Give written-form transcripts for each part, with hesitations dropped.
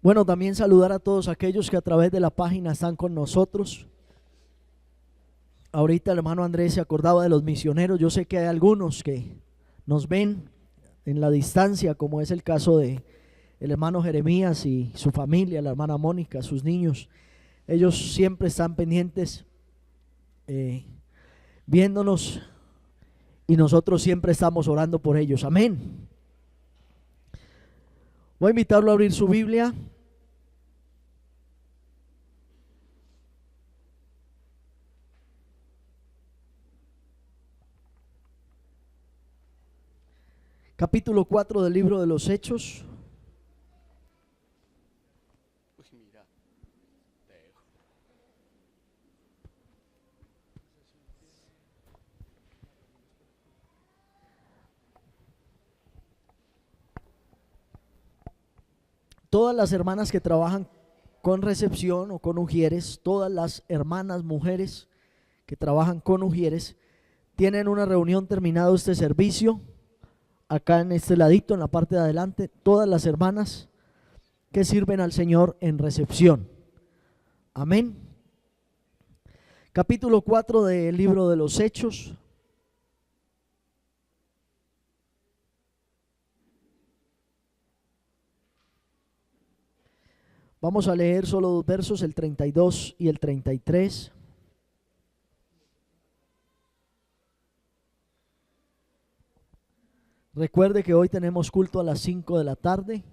Bueno, también saludar a todos aquellos que a través de la página están con nosotros. Ahorita el hermano Andrés se acordaba de los misioneros. Yo sé que hay algunos que nos ven en la distancia, como es el caso de el hermano Jeremías y su familia, la hermana Mónica, sus niños. Ellos siempre están pendientes, viéndonos, y nosotros siempre estamos orando por ellos. Amén. Voy a invitarlo a abrir su Biblia. Capítulo 4 del libro de los Hechos. Todas las hermanas que trabajan con recepción o con ujieres, todas las hermanas mujeres que trabajan con ujieres, tienen una reunión terminado este servicio. Acá en este ladito, en la parte de adelante, todas las hermanas que sirven al Señor en recepción. Amén. Capítulo 4 del libro de los Hechos. Vamos a leer solo dos versos, el 32 y el 33. Recuerde que hoy tenemos culto a las 5 de la tarde.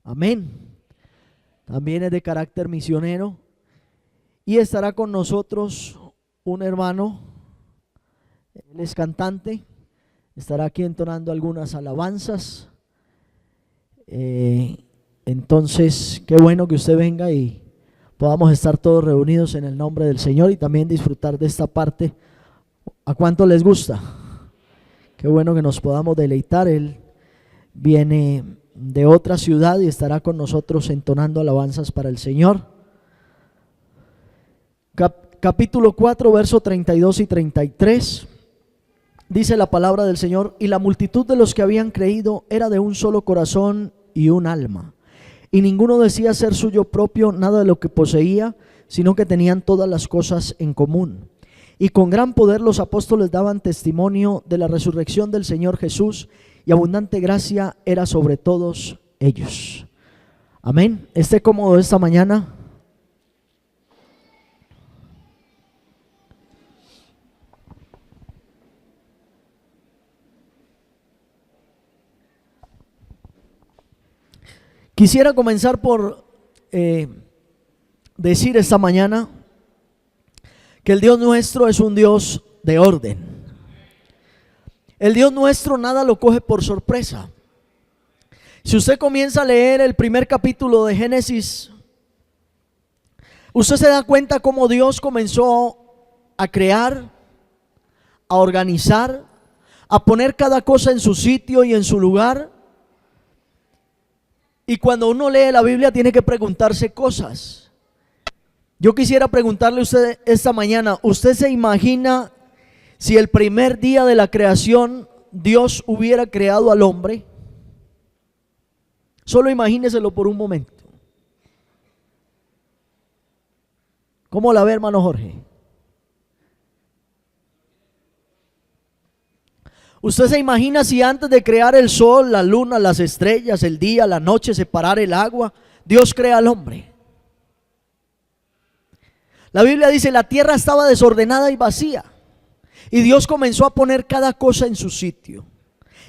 Amén. También es de carácter misionero. Y estará con nosotros un hermano, él es cantante, estará aquí entonando algunas alabanzas. Entonces, qué bueno que usted venga y podamos estar todos reunidos en el nombre del Señor y también disfrutar de esta parte. ¿A cuánto les gusta? Qué bueno que nos podamos deleitar. Él viene de otra ciudad y estará con nosotros entonando alabanzas para el Señor. Capítulo 4, versos 32 y 33. Dice la palabra del Señor: y la multitud de los que habían creído era de un solo corazón y un alma. Y ninguno decía ser suyo propio nada de lo que poseía, sino que tenían todas las cosas en común. Y con gran poder los apóstoles daban testimonio de la resurrección del Señor Jesús, y abundante gracia era sobre todos ellos. Amén. Esté cómodo esta mañana. Quisiera comenzar por decir esta mañana que el Dios nuestro es un Dios de orden. El Dios nuestro nada lo coge por sorpresa. Si usted comienza a leer el primer capítulo de Génesis, usted se da cuenta cómo Dios comenzó a crear, a organizar, a poner cada cosa en su sitio y en su lugar. Y cuando uno lee la Biblia tiene que preguntarse cosas. Yo quisiera preguntarle a usted esta mañana: ¿usted se imagina si el primer día de la creación Dios hubiera creado al hombre? Solo imagíneselo por un momento. ¿Cómo la ve, hermano Jorge? ¿Usted se imagina si antes de crear el sol, la luna, las estrellas, el día, la noche, separar el agua, Dios crea al hombre? La Biblia dice: la tierra estaba desordenada y vacía, y Dios comenzó a poner cada cosa en su sitio.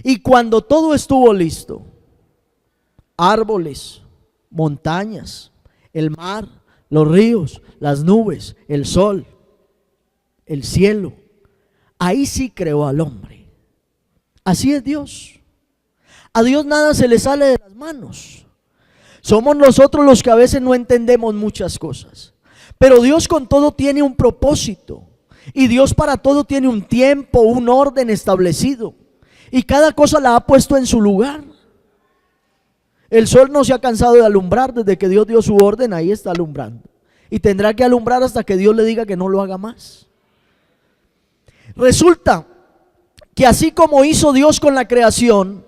Y cuando todo estuvo listo, árboles, montañas, el mar, los ríos, las nubes, el sol, el cielo, ahí sí creó al hombre. Así es Dios. A Dios nada se le sale de las manos. Somos nosotros los que a veces no entendemos muchas cosas. Pero Dios con todo tiene un propósito. Y Dios para todo tiene un tiempo, un orden establecido. Y cada cosa la ha puesto en su lugar. El sol no se ha cansado de alumbrar. Desde que Dios dio su orden, ahí está alumbrando. Y tendrá que alumbrar hasta que Dios le diga que no lo haga más. Resulta que así como hizo Dios con la creación,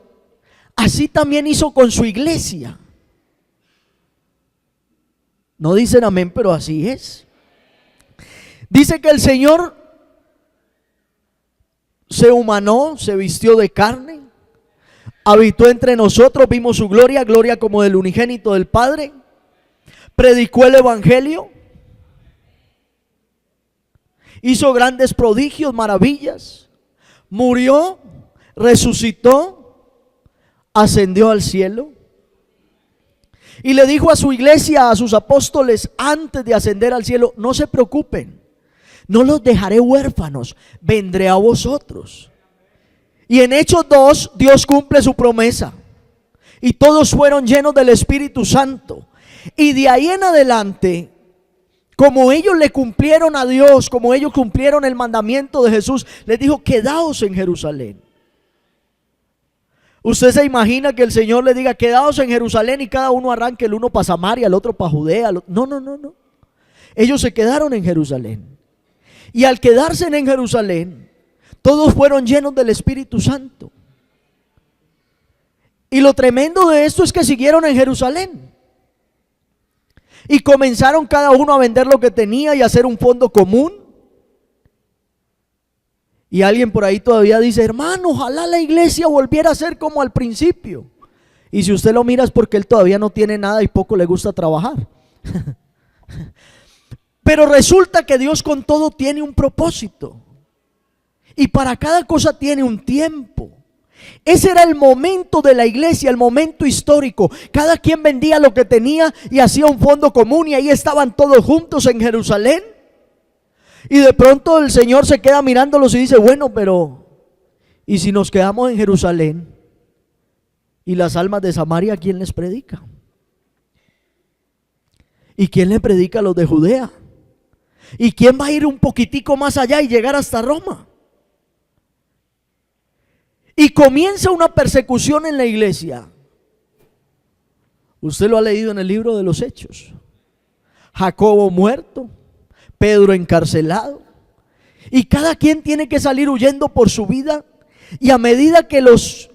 así también hizo con su iglesia. No dicen amén, pero así es. Dice que el Señor se humanó, se vistió de carne, habitó entre nosotros, vimos su gloria, gloria como del unigénito del Padre, predicó el evangelio, hizo grandes prodigios, maravillas, murió, resucitó, ascendió al cielo. Y le dijo a su iglesia, a sus apóstoles, antes de ascender al cielo: no se preocupen, no los dejaré huérfanos, vendré a vosotros. Y en Hechos 2, Dios cumple su promesa. Y todos fueron llenos del Espíritu Santo. Y de ahí en adelante, como ellos le cumplieron a Dios, como ellos cumplieron el mandamiento de Jesús, les dijo: quedaos en Jerusalén. Usted se imagina que el Señor le diga: quedaos en Jerusalén, y cada uno arranque, el uno para Samaria, el otro para Judea. No. Ellos se quedaron en Jerusalén. Y al quedarse en Jerusalén, todos fueron llenos del Espíritu Santo. Y lo tremendo de esto es que siguieron en Jerusalén. Y comenzaron cada uno a vender lo que tenía y a hacer un fondo común. Y alguien por ahí todavía dice: hermano, ojalá la iglesia volviera a ser como al principio. Y si usted lo mira es porque él todavía no tiene nada y poco le gusta trabajar. Pero resulta que Dios con todo tiene un propósito. Y para cada cosa tiene un tiempo. Ese era el momento de la iglesia, el momento histórico. Cada quien vendía lo que tenía y hacía un fondo común, y ahí estaban todos juntos en Jerusalén. Y de pronto el Señor se queda mirándolos y dice: bueno, pero ¿y si nos quedamos en Jerusalén? ¿Y las almas de Samaria quién les predica? ¿Y quién le predica a los de Judea? ¿Y quién va a ir un poquitico más allá y llegar hasta Roma? Y comienza una persecución en la iglesia. Usted lo ha leído en el libro de los Hechos. Jacobo muerto, Pedro encarcelado, y cada quien tiene que salir huyendo por su vida. Y a medida que los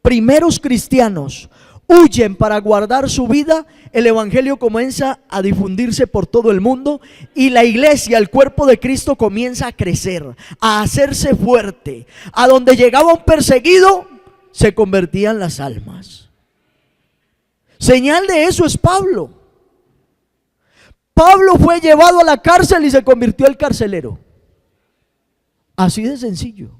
primeros cristianos huyen para guardar su vida, el evangelio comienza a difundirse por todo el mundo, y la iglesia, el cuerpo de Cristo, comienza a crecer, a hacerse fuerte. A donde llegaba un perseguido, se convertían las almas. Señal de eso es Pablo. Pablo fue llevado a la cárcel y se convirtió en carcelero. Así de sencillo.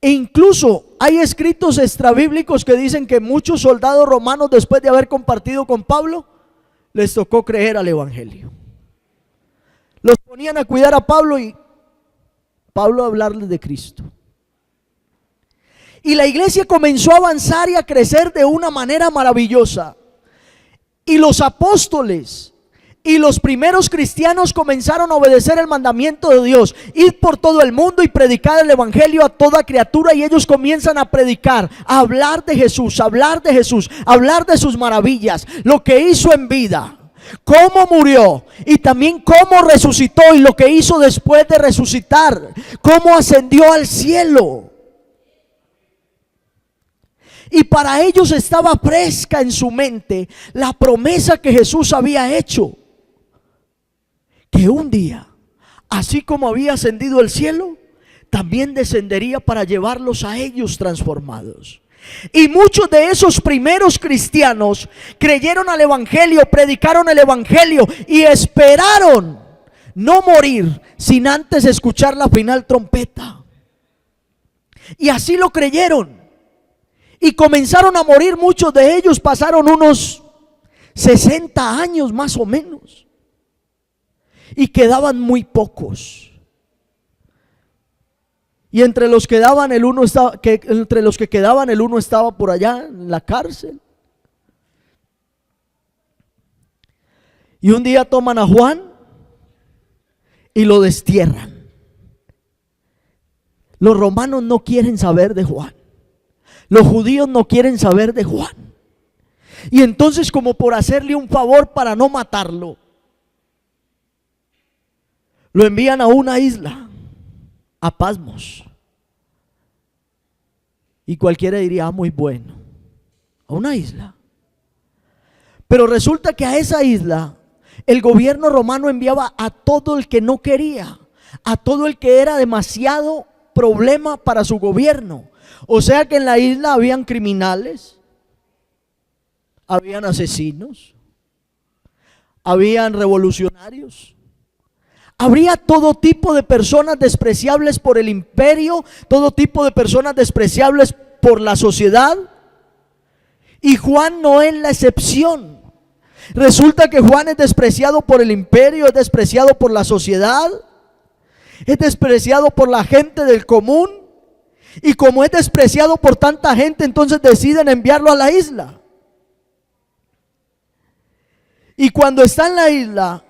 E incluso hay escritos extrabíblicos que dicen que muchos soldados romanos, después de haber compartido con Pablo, les tocó creer al evangelio. Los ponían a cuidar a Pablo y Pablo a hablarles de Cristo. Y la iglesia comenzó a avanzar y a crecer de una manera maravillosa. Y los apóstoles y los primeros cristianos comenzaron a obedecer el mandamiento de Dios: id por todo el mundo y predicar el evangelio a toda criatura. Y ellos comienzan a predicar, a hablar de Jesús, hablar de sus maravillas, lo que hizo en vida, cómo murió y también cómo resucitó, y lo que hizo después de resucitar, cómo ascendió al cielo. Y para ellos estaba fresca en su mente la promesa que Jesús había hecho, que un día, así como había ascendido al cielo, también descendería para llevarlos a ellos transformados. Y muchos de esos primeros cristianos creyeron al evangelio, predicaron el evangelio y esperaron no morir sin antes escuchar la final trompeta. Y así lo creyeron. Y comenzaron a morir muchos de ellos. Pasaron unos 60 años más o menos. Y quedaban muy pocos. Y entre los que quedaban, el uno estaba por allá en la cárcel. Y un día toman a Juan y lo destierran. Los romanos no quieren saber de Juan. Los judíos no quieren saber de Juan. Y entonces, como por hacerle un favor para no matarlo, lo envían a una isla, a Patmos. Y cualquiera diría: muy bueno, a una isla. Pero resulta que a esa isla el gobierno romano enviaba a todo el que no quería, a todo el que era demasiado problema para su gobierno. O sea que en la isla habían criminales, habían asesinos, habían revolucionarios, habría todo tipo de personas despreciables por el imperio, todo tipo de personas despreciables por la sociedad. Y Juan no es la excepción. Resulta que Juan es despreciado por el imperio, es despreciado por la sociedad, es despreciado por la gente del común. Y como es despreciado por tanta gente, entonces deciden enviarlo a la isla. Y cuando está en la isla,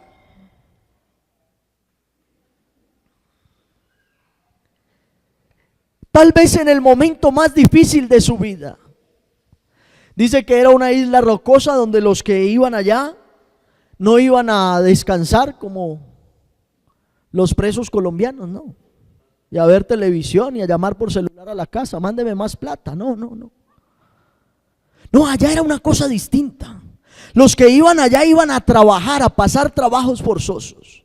tal vez en el momento más difícil de su vida, dice que era una isla rocosa donde los que iban allá no iban a descansar como los presos colombianos, no. Y a ver televisión y a llamar por celular a la casa, mándeme más plata, no. No, allá era una cosa distinta. Los que iban allá iban a trabajar, a pasar trabajos forzosos.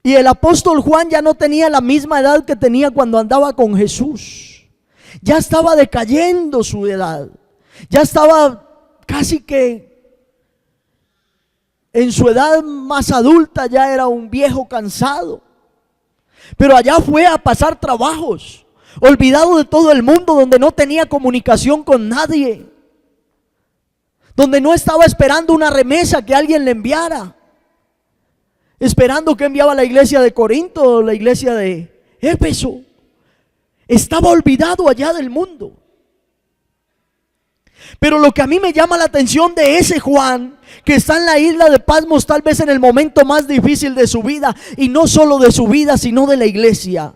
Y el apóstol Juan ya no tenía la misma edad que tenía cuando andaba con Jesús. Ya estaba decayendo su edad. Ya estaba casi que en su edad más adulta, ya era un viejo cansado. Pero allá fue a pasar trabajos, olvidado de todo el mundo, donde no tenía comunicación con nadie, donde no estaba esperando una remesa que alguien le enviara, esperando que enviaba la iglesia de Corinto o la iglesia de Éfeso. Estaba olvidado allá del mundo. Pero lo que a mí me llama la atención de ese Juan, que está en la isla de Patmos, tal vez en el momento más difícil de su vida, y no solo de su vida, sino de la iglesia.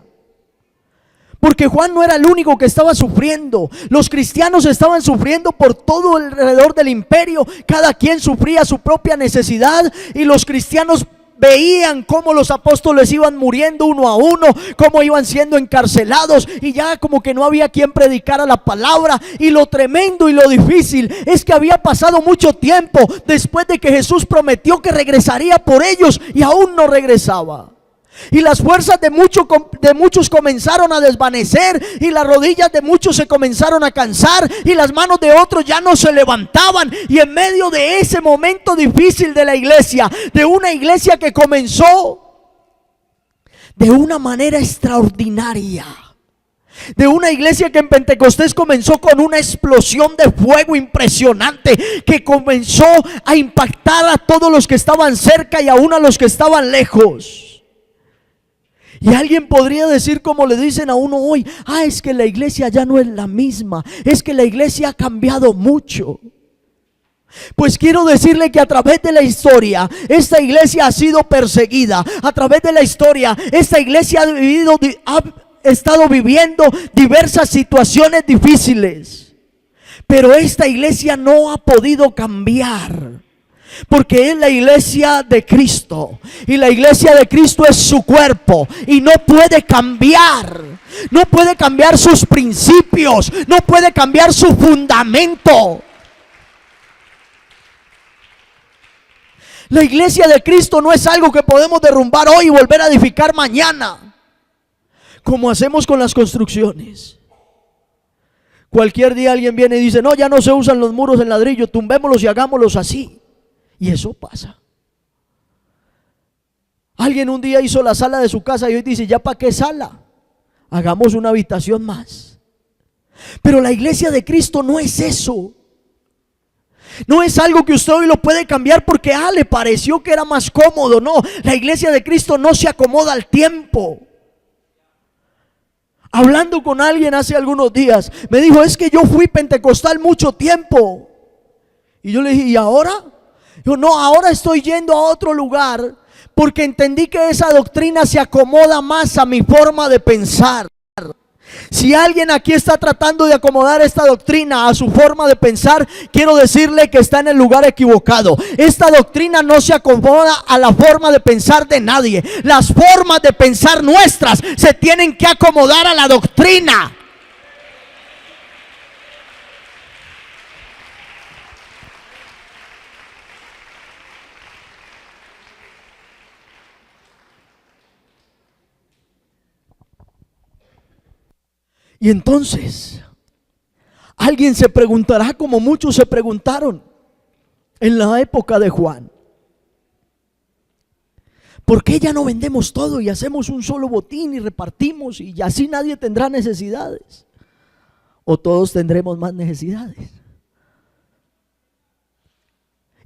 Porque Juan no era el único que estaba sufriendo. Los cristianos estaban sufriendo por todo alrededor del imperio. Cada quien sufría su propia necesidad, y los cristianos veían cómo los apóstoles iban muriendo uno a uno, cómo iban siendo encarcelados, y ya como que no había quien predicara la palabra. Y lo tremendo y lo difícil es que había pasado mucho tiempo después de que Jesús prometió que regresaría por ellos, y aún no regresaba. Y las fuerzas de muchos comenzaron a desvanecer, y las rodillas de muchos se comenzaron a cansar, y las manos de otros ya no se levantaban. Y en medio de ese momento difícil de la iglesia, de una iglesia que comenzó de una manera extraordinaria, de una iglesia que en Pentecostés comenzó con una explosión de fuego impresionante, que comenzó a impactar a todos los que estaban cerca y aún a los que estaban lejos. Y alguien podría decir, como le dicen a uno hoy: es que la iglesia ya no es la misma, es que la iglesia ha cambiado mucho. Pues quiero decirle que a través de la historia, esta iglesia ha sido perseguida. A través de la historia, esta iglesia ha estado viviendo diversas situaciones difíciles. Pero esta iglesia no ha podido cambiar, porque es la iglesia de Cristo, y la iglesia de Cristo es su cuerpo, y no puede cambiar. No puede cambiar sus principios, no puede cambiar su fundamento. La iglesia de Cristo no es algo que podemos derrumbar hoy y volver a edificar mañana, como hacemos con las construcciones. Cualquier día alguien viene y dice: no, ya no se usan los muros en ladrillo, tumbémoslos y hagámoslos así. Y eso pasa. Alguien un día hizo la sala de su casa y hoy dice: ¿ya para qué sala? Hagamos una habitación más. Pero la iglesia de Cristo no es eso. No es algo que usted hoy lo puede cambiar porque le pareció que era más cómodo. No, la iglesia de Cristo no se acomoda al tiempo. Hablando con alguien hace algunos días, me dijo: es que yo fui pentecostal mucho tiempo. Y yo le dije: ¿y ahora? Yo: no, ahora estoy yendo a otro lugar porque entendí que esa doctrina se acomoda más a mi forma de pensar. Si alguien aquí está tratando de acomodar esta doctrina a su forma de pensar, quiero decirle que está en el lugar equivocado. Esta doctrina no se acomoda a la forma de pensar de nadie. Las formas de pensar nuestras se tienen que acomodar a la doctrina. Y entonces alguien se preguntará, como muchos se preguntaron en la época de Juan: ¿por qué ya no vendemos todo y hacemos un solo botín y repartimos y así nadie tendrá necesidades? ¿O todos tendremos más necesidades?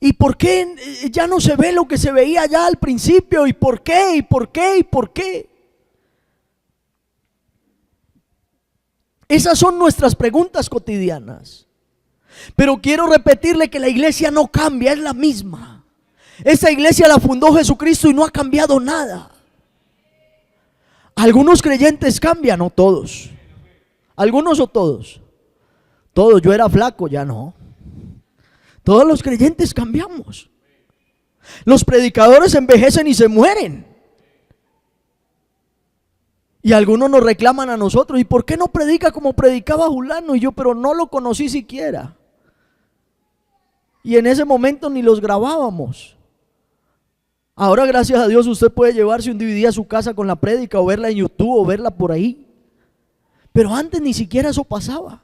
¿Y por qué ya no se ve lo que se veía ya al principio? ¿Y por qué? ¿Y por qué? ¿Y por qué? Esas son nuestras preguntas cotidianas. Pero quiero repetirle que la iglesia no cambia, es la misma. Esa iglesia la fundó Jesucristo y no ha cambiado nada. Algunos creyentes cambian, no todos. ¿Algunos o todos? Todos. Yo era flaco, ya no. Todos los creyentes cambiamos. Los predicadores envejecen y se mueren. Y algunos nos reclaman a nosotros: ¿y por qué no predica como predicaba Julano? Y yo: pero no lo conocí siquiera. Y en ese momento ni los grabábamos. Ahora, gracias a Dios, usted puede llevarse un DVD a su casa con la prédica, o verla en YouTube, o verla por ahí. Pero antes ni siquiera eso pasaba.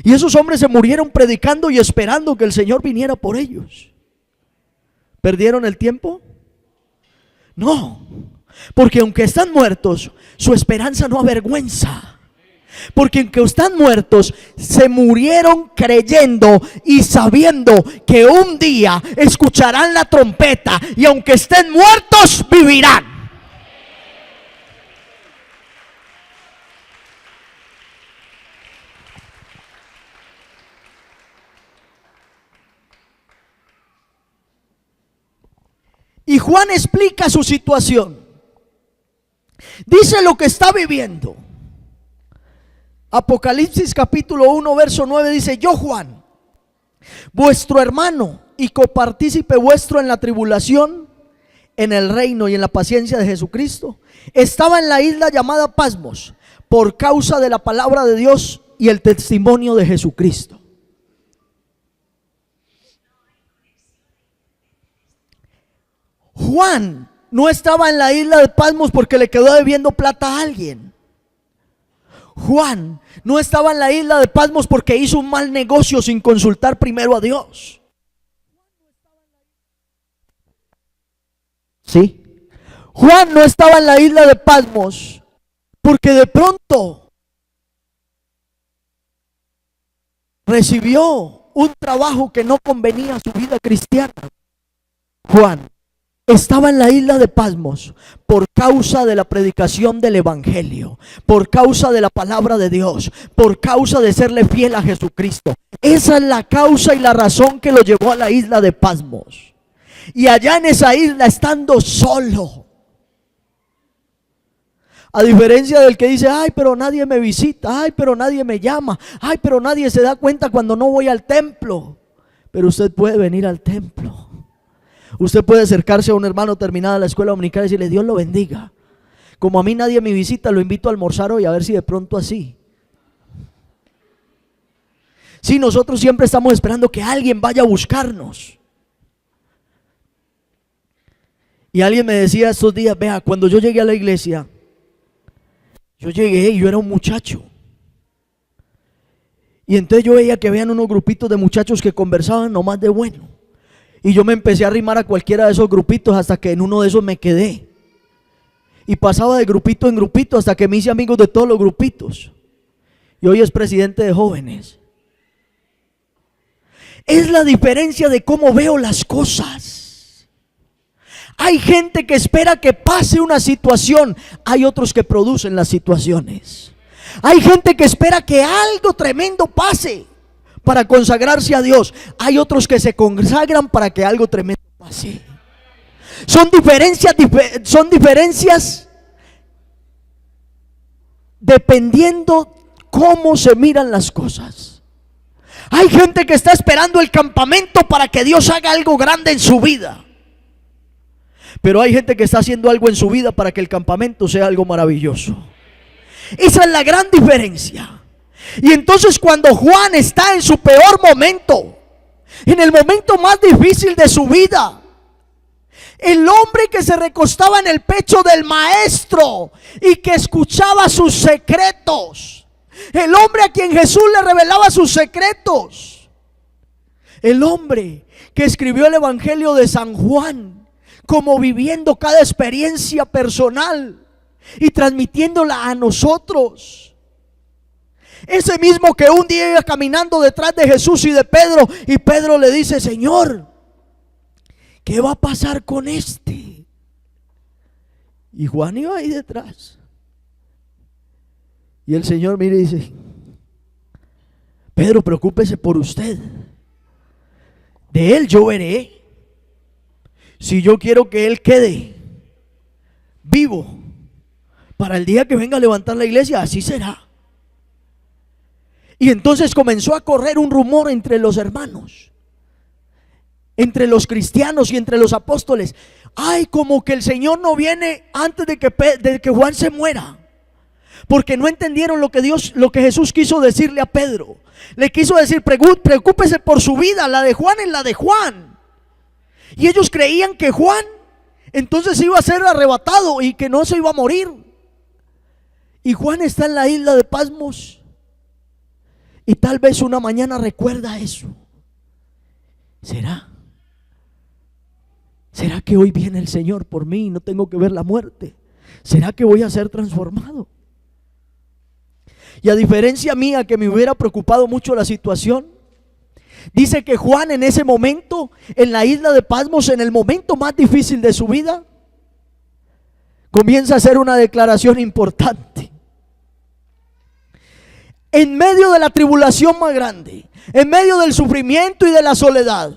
Y esos hombres se murieron predicando y esperando que el Señor viniera por ellos. ¿Perdieron el tiempo? No, porque aunque están muertos, su esperanza no avergüenza. Porque aunque están muertos, se murieron creyendo y sabiendo que un día escucharán la trompeta, y aunque estén muertos, vivirán. Y Juan explica su situación. Dice lo que está viviendo. Apocalipsis capítulo 1 verso 9 dice: yo, Juan, vuestro hermano y copartícipe vuestro en la tribulación, en el reino y en la paciencia de Jesucristo, estaba en la isla llamada Pasmos por causa de la palabra de Dios y el testimonio de Jesucristo. Juan no estaba en la isla de Pasmos porque le quedó debiendo plata a alguien. Juan no estaba en la isla de Pasmos porque hizo un mal negocio sin consultar primero a Dios. Sí. Juan no estaba en la isla de Pasmos porque de pronto recibió un trabajo que no convenía a su vida cristiana. Juan estaba en la isla de Pasmos por causa de la predicación del evangelio, por causa de la palabra de Dios, por causa de serle fiel a Jesucristo. Esa es la causa y la razón que lo llevó a la isla de Pasmos. Y allá en esa isla, estando solo, a diferencia del que dice: ay, pero nadie me visita, ay, pero nadie me llama, ay, pero nadie se da cuenta cuando no voy al templo. Pero usted puede venir al templo. Usted puede acercarse a un hermano terminada la escuela dominical y decirle: Dios lo bendiga. Como a mí nadie me visita, lo invito a almorzar hoy, a ver si de pronto así. Sí, nosotros siempre estamos esperando que alguien vaya a buscarnos. Y alguien me decía estos días: vea, cuando yo llegué a la iglesia, yo llegué y yo era un muchacho. Y entonces yo veía que habían unos grupitos de muchachos que conversaban nomás de bueno. Y yo me empecé a arrimar a cualquiera de esos grupitos hasta que en uno de esos me quedé. Y pasaba de grupito en grupito hasta que me hice amigos de todos los grupitos. Y hoy es presidente de jóvenes. Es la diferencia de cómo veo las cosas. Hay gente que espera que pase una situación. Hay otros que producen las situaciones. Hay gente que espera que algo tremendo pase para consagrarse a Dios. Hay otros que se consagran para que algo tremendo pase. Son diferencias dependiendo cómo se miran las cosas. Hay gente que está esperando el campamento para que Dios haga algo grande en su vida. Pero hay gente que está haciendo algo en su vida para que el campamento sea algo maravilloso. Esa es la gran diferencia. Y entonces cuando Juan está en su peor momento, en el momento más difícil de su vida, El hombre que se recostaba en el pecho del maestro y que escuchaba sus secretos. El hombre a quien Jesús le revelaba sus secretos. El hombre que escribió el Evangelio de San Juan, como viviendo cada experiencia personal y transmitiéndola a nosotros. Ese mismo que un día iba caminando detrás de Jesús y de Pedro, y Pedro le dice: Señor, ¿qué va a pasar con este? Y Juan iba ahí detrás. Y el Señor mira y dice: Pedro, preocúpese por usted. De él yo veré. Si yo quiero que él quede vivo para el día que venga a levantar la iglesia, así será. Y entonces comenzó a correr un rumor entre los hermanos, entre los cristianos y entre los apóstoles. Ay, como que el Señor no viene antes de que Juan se muera. Porque no entendieron lo que Jesús quiso decirle a Pedro. Le quiso decir: preocúpese por su vida, la de Juan es la de Juan. Y ellos creían que Juan entonces iba a ser arrebatado y que no se iba a morir. Y Juan está en la isla de Patmos. Y tal vez una mañana recuerda eso. ¿Será que hoy viene el Señor por mí y no tengo que ver la muerte? ¿Será que voy a ser transformado? Y a diferencia mía, que me hubiera preocupado mucho la situación, dice que Juan en ese momento, en la isla de Patmos, en el momento más difícil de su vida, comienza a hacer una declaración importante. En medio de la tribulación más grande, en medio del sufrimiento y de la soledad,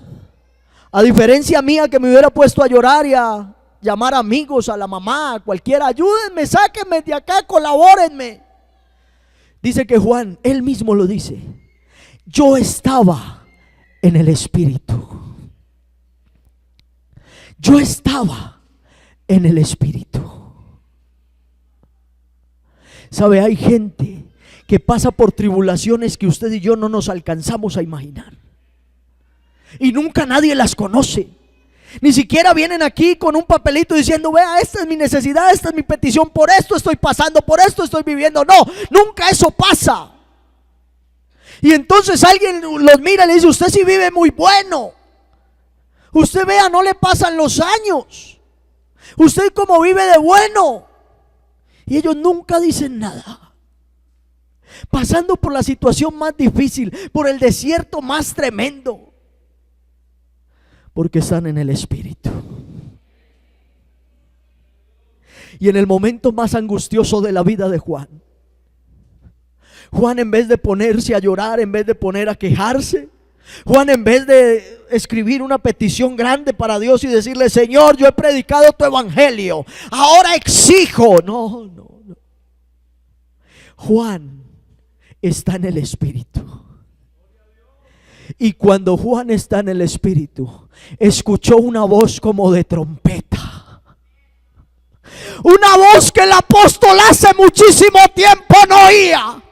a diferencia mía, que me hubiera puesto a llorar y a llamar amigos, a la mamá, a cualquiera: ayúdenme, sáquenme de acá, colabórenme. Dice que Juan, él mismo lo dice: yo estaba en el Espíritu. Yo estaba en el Espíritu. ¿Sabe? Hay gente que pasa por tribulaciones que usted y yo no nos alcanzamos a imaginar. Y nunca nadie las conoce. Ni siquiera vienen aquí con un papelito diciendo: vea, esta es mi necesidad, esta es mi petición, por esto estoy pasando, por esto estoy viviendo. No, nunca eso pasa. Y entonces alguien los mira y le dice: usted sí vive muy bueno. Usted, vea, no le pasan los años. Usted como vive de bueno. Y ellos nunca dicen nada. Pasando por la situación más difícil, por el desierto más tremendo, porque están en el Espíritu. Y en el momento más angustioso de la vida de Juan, en vez de ponerse a llorar, en vez de poner a quejarse, Juan, en vez de escribir una petición grande para Dios y decirle: Señor, yo he predicado tu evangelio, ahora exijo. No. Juan está en el Espíritu. Y cuando Juan está en el Espíritu, escuchó una voz como de trompeta. Una voz que el apóstol hace muchísimo tiempo no oía.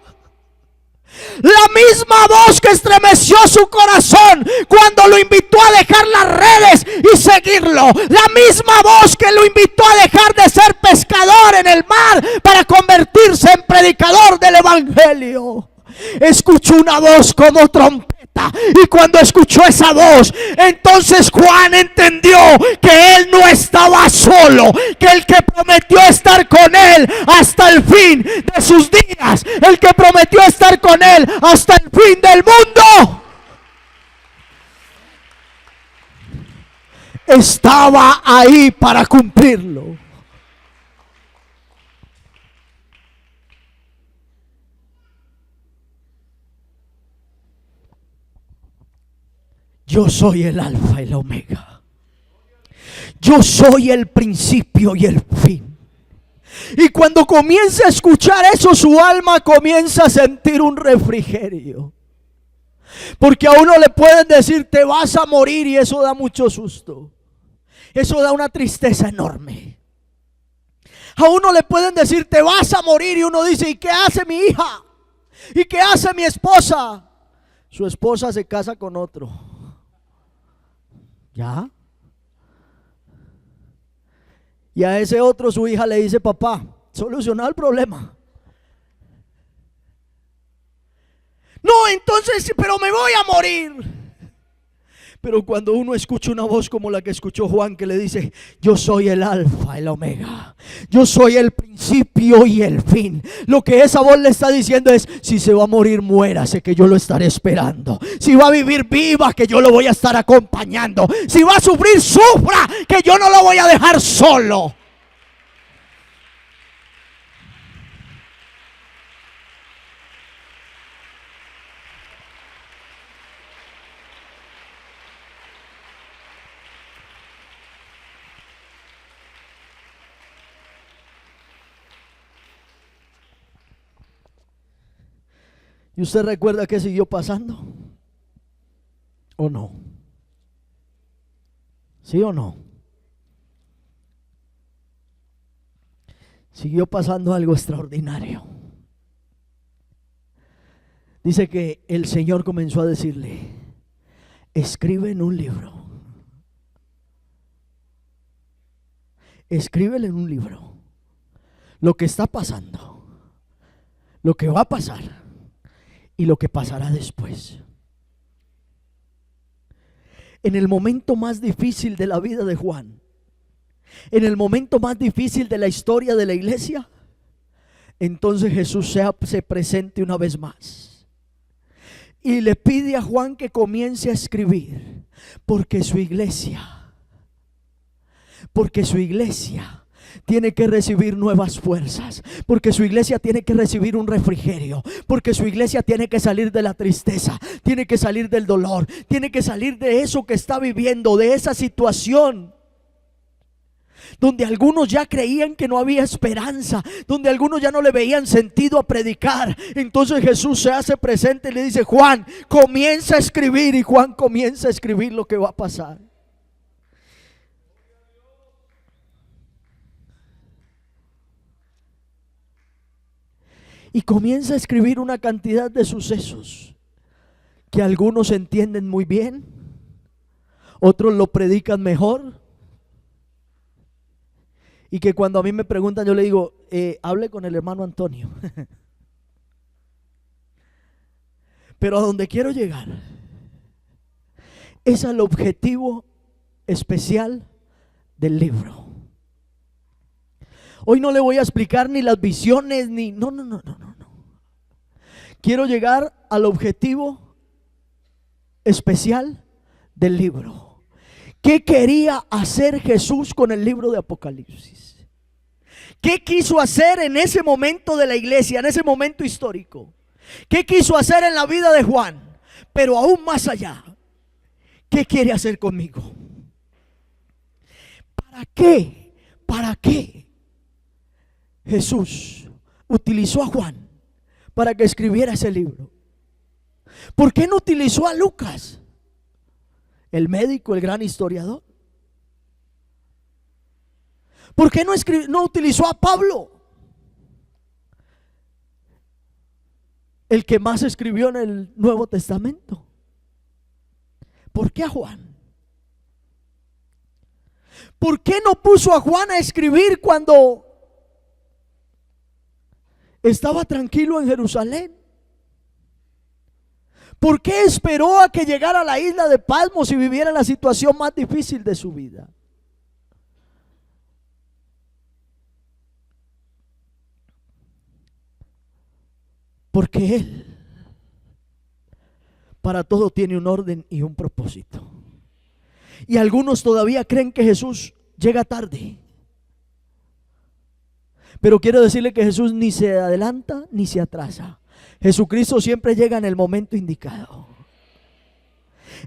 La misma voz que estremeció su corazón cuando lo invitó a dejar las redes y seguirlo. La misma voz que lo invitó a dejar de ser pescador en el mar para convertirse en predicador del evangelio. Escuchó una voz como trompeta. Y cuando escuchó esa voz, entonces Juan entendió que él no estaba solo, que el que prometió estar con él hasta el fin de sus días, el que prometió estar con él hasta el fin del mundo, estaba ahí para cumplirlo. Yo soy el alfa y el omega. Yo soy el principio y el fin. Y cuando comienza a escuchar eso, su alma comienza a sentir un refrigerio. Porque a uno le pueden decir: te vas a morir, y eso da mucho susto. Eso da una tristeza enorme. A uno le pueden decir: te vas a morir, y uno dice: ¿y qué hace mi hija? ¿Y qué hace mi esposa? Su esposa se casa con otro. ¿Ya? Y a ese otro su hija le dice: papá, soluciona el problema. No, entonces, pero me voy a morir. Pero cuando uno escucha una voz como la que escuchó Juan, que le dice: yo soy el alfa, el omega, yo soy el principio y el fin, lo que esa voz le está diciendo es: si se va a morir, muérase, que yo lo estaré esperando. Si va a vivir, viva, que yo lo voy a estar acompañando. Si va a sufrir, sufra, que yo no lo voy a dejar solo. ¿Y usted recuerda qué siguió pasando? ¿O no? ¿Sí o no? Siguió pasando algo extraordinario. Dice que el Señor comenzó a decirle: escribe en un libro. Escríbele en un libro lo que está pasando, lo que va a pasar y lo que pasará después. En el momento más difícil de la vida de Juan, en el momento más difícil de la historia de la iglesia, entonces Jesús se presente una vez más y le pide a Juan que comience a escribir, porque su iglesia tiene que recibir nuevas fuerzas, porque su iglesia tiene que recibir un refrigerio, porque su iglesia tiene que salir de la tristeza, tiene que salir del dolor, tiene que salir de eso que está viviendo, de esa situación donde algunos ya creían que no había esperanza, donde algunos ya no le veían sentido a predicar. Entonces Jesús se hace presente y le dice: Juan, comienza a escribir. Y Juan comienza a escribir lo que va a pasar. Y comienza a escribir una cantidad de sucesos que algunos entienden muy bien, otros lo predican mejor, y que cuando a mí me preguntan yo le digo: hable con el hermano Antonio. Pero a donde quiero llegar es al objetivo especial del libro. Hoy no le voy a explicar ni las visiones ni no. Quiero llegar al objetivo especial del libro. ¿Qué quería hacer Jesús con el libro de Apocalipsis? ¿Qué quiso hacer en ese momento de la iglesia, en ese momento histórico? ¿Qué quiso hacer en la vida de Juan? Pero aún más allá, ¿qué quiere hacer conmigo? ¿Para qué? ¿Para qué Jesús utilizó a Juan para que escribiera ese libro? ¿Por qué no utilizó a Lucas, el médico, el gran historiador? ¿Por qué no utilizó a Pablo, el que más escribió en el Nuevo Testamento? ¿Por qué a Juan? ¿Por qué no puso a Juan a escribir cuando estaba tranquilo en Jerusalén? ¿Por qué esperó a que llegara a la isla de Patmos y viviera la situación más difícil de su vida? Porque Él para todo tiene un orden y un propósito. Y algunos todavía creen que Jesús llega tarde. Pero quiero decirle que Jesús ni se adelanta ni se atrasa. Jesucristo siempre llega en el momento indicado.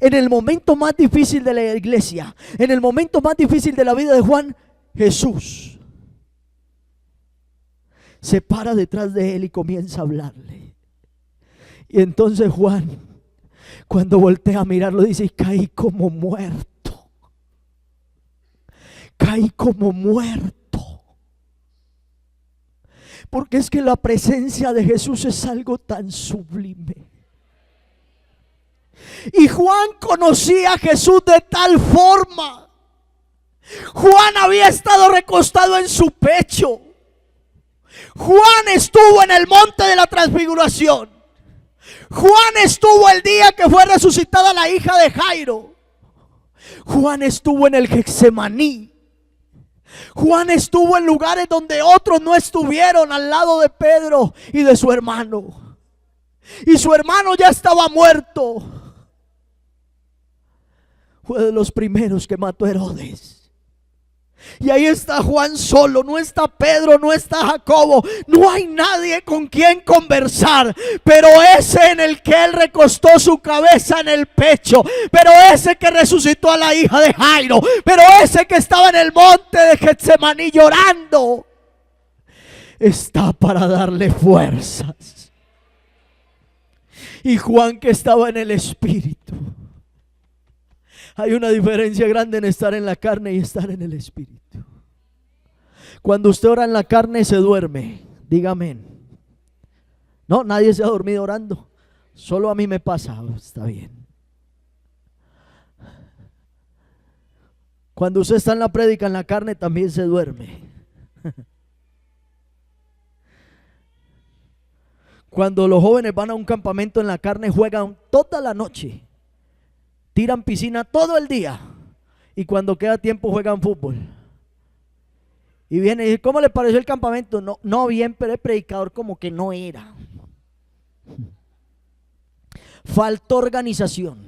En el momento más difícil de la iglesia, en el momento más difícil de la vida de Juan, Jesús se para detrás de él y comienza a hablarle. Y entonces Juan, cuando voltea a mirarlo, dice: y caí como muerto. Caí como muerto. Porque es que la presencia de Jesús es algo tan sublime. Y Juan conocía a Jesús de tal forma Juan había estado recostado en su pecho. Juan estuvo en el monte de la transfiguración. Juan estuvo el día que fue resucitada la hija de Jairo. Juan estuvo en el Getsemaní. Juan estuvo en lugares donde otros no estuvieron, al lado de Pedro y de su hermano. Y su hermano ya estaba muerto. Fue de los primeros que mató Herodes. Y ahí está Juan solo, no está Pedro, no está Jacobo, no hay nadie con quien conversar. Pero ese en el que él recostó su cabeza en el pecho, pero ese que resucitó a la hija de Jairo, pero ese que estaba en el monte de Getsemaní llorando, está para darle fuerzas. Y Juan, que estaba en el espíritu. Hay una diferencia grande en estar en la carne y estar en el espíritu. Cuando usted ora en la carne se duerme. Diga amén. No, nadie se ha dormido orando. Solo a mí me pasa. Está bien. Cuando usted está en la prédica en la carne también se duerme. Cuando los jóvenes van a un campamento en la carne, juegan toda la noche. Tiran piscina todo el día. Y cuando queda tiempo juegan fútbol. Y viene y dice, ¿cómo le pareció el campamento? No bien, pero el predicador como que no era. Faltó organización.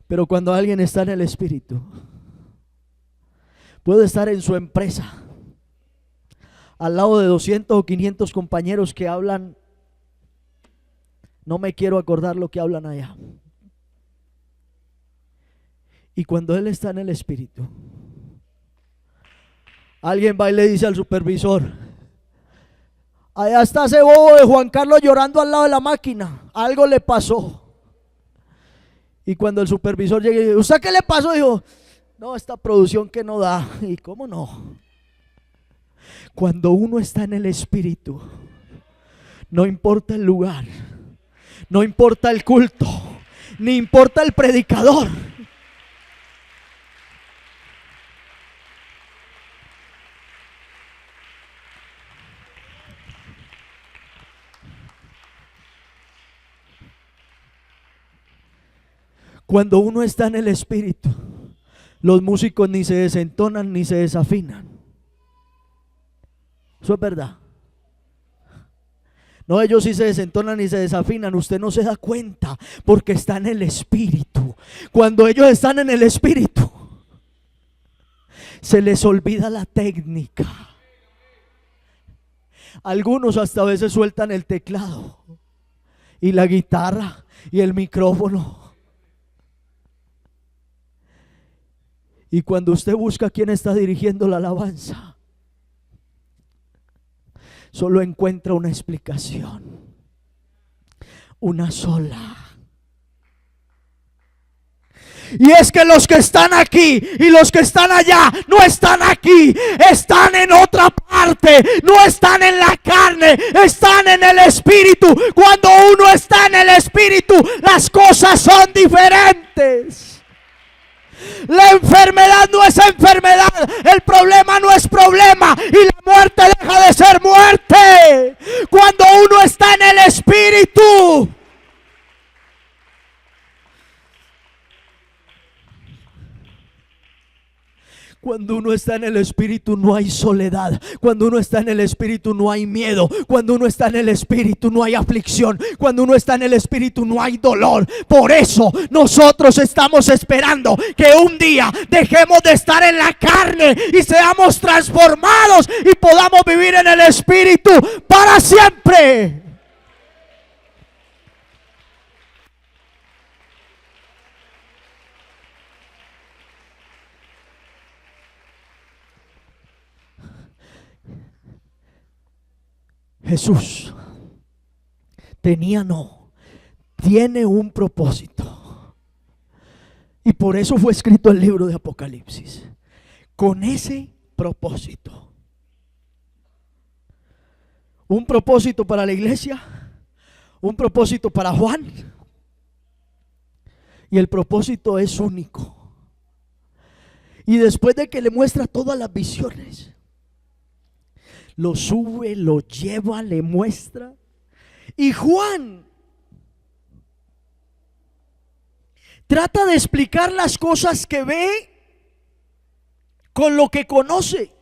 Pero cuando alguien está en el espíritu, puede estar en su empresa al lado de 200 o 500 compañeros que hablan. No me quiero acordar lo que hablan allá. Y cuando él está en el espíritu, alguien va y le dice al supervisor, allá está ese bobo de Juan Carlos llorando al lado de la máquina, algo le pasó. Y cuando el supervisor llega y dice, ¿usted qué le pasó? Dijo, no, esta producción que no da. ¿Y cómo no? Cuando uno está en el espíritu, no importa el lugar, no importa el culto, ni importa el predicador. Cuando uno está en el espíritu, los músicos ni se desentonan ni se desafinan. Eso es verdad. No, ellos sí se desentonan y se desafinan. Usted no se da cuenta porque está en el espíritu. Cuando ellos están en el espíritu, se les olvida la técnica. Algunos hasta a veces sueltan el teclado y la guitarra y el micrófono. Y cuando usted busca quién está dirigiendo la alabanza, solo encuentra una explicación, una sola. Y es que los que están aquí y los que están allá no están aquí, están en otra parte, no están en la carne, están en el espíritu. Cuando uno está en el espíritu, las cosas son diferentes. La enfermedad no es enfermedad, el problema no es problema y la muerte deja de ser muerte cuando uno está en el espíritu. Cuando uno está en el espíritu no hay soledad. Cuando uno está en el espíritu no hay miedo. Cuando uno está en el espíritu no hay aflicción. Cuando uno está en el espíritu no hay dolor. Por eso nosotros estamos esperando que un día dejemos de estar en la carne y seamos transformados y podamos vivir en el espíritu para siempre. Jesús tiene un propósito. Y por eso fue escrito el libro de Apocalipsis. Con ese propósito. Un propósito para la iglesia, un propósito para Juan. Y el propósito es único. Y después de que le muestra todas las visiones, lo sube, lo lleva, le muestra. Y Juan trata de explicar las cosas que ve con lo que conoce.